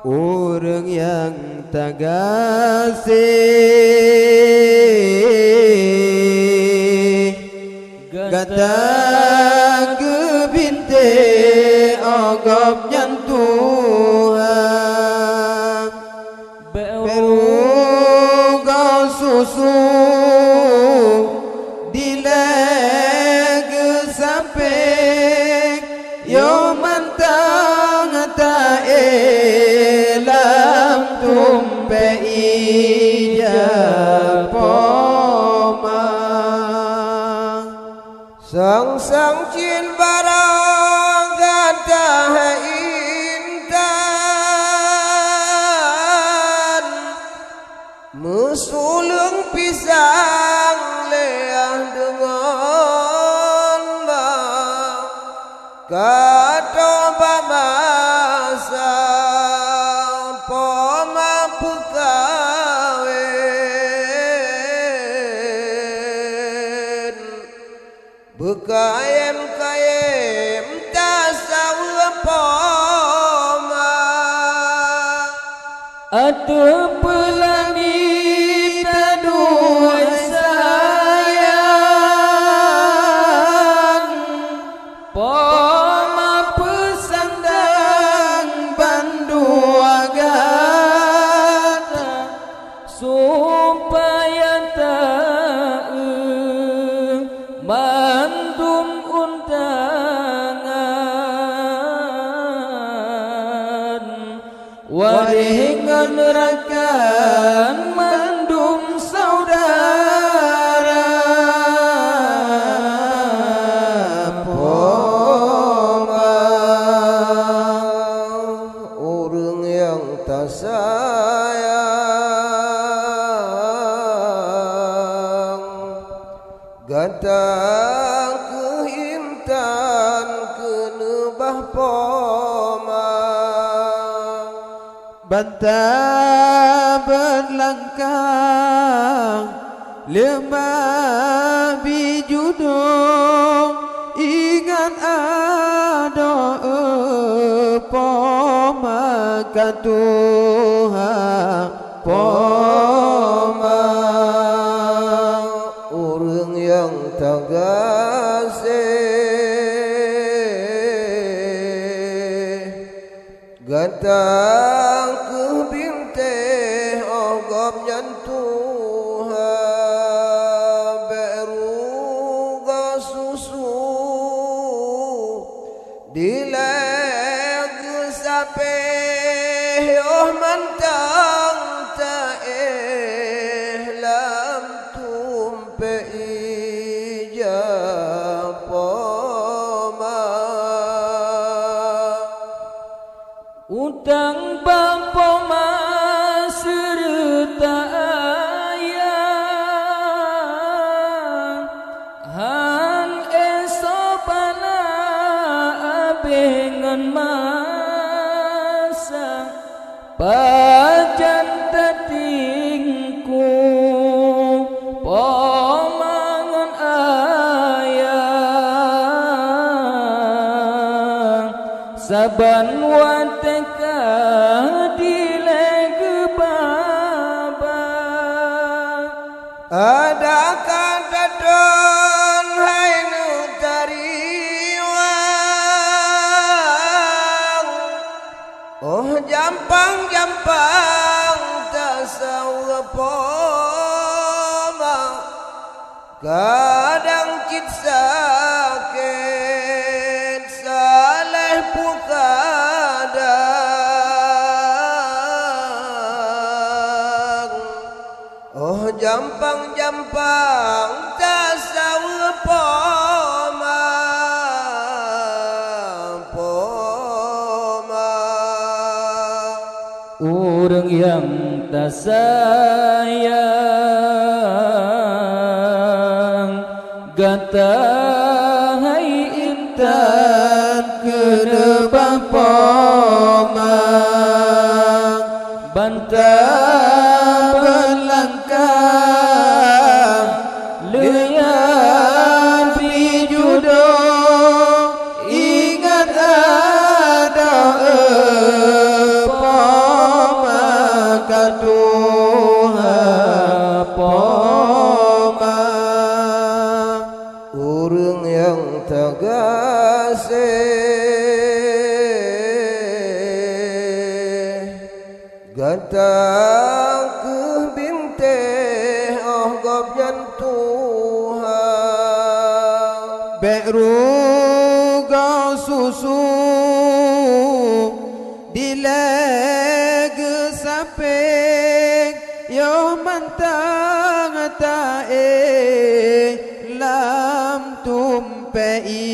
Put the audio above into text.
Orang yang tak kasih kata ke binte agap nyantuhan beru kau susu dileg sampai yo mantang ta elam tumpe ija poma sang cin barang gata intan musulung pisang leah dengan kata bamasa poma pukawin bekayem tasawa poma atu pelangi tadua sayang poma pesandang bandua gata supaya tak mandum undangan waringan rakan mandum saudara poma orang yang tak sayang gantang kehintan kenebah poma bantah berlangkah lemah bijudung ingat ada poma katuha poma orang yang tak kasih gantang ke binte agam nyantuhan beru ga susu dileg sape oh mantang ta lam tumpe ija poma utang bapa serta ayah han esopana abengan masa pajan tatingku pomangan ayah saban wateka dileg baba ada kata don hai nu tariwang oh jampang tasawa poma kadang cit sakit saleh pukadang oh jampang tasawa poma orang yang tak sayang gata hai intan kenebah poma bantah berlangkah leyan bijudung ingat Urang yang tagasih Gatang ke binteh oh gobyan Tuhan Beru gau susu dileg sapek yo mantang tae lam tumpei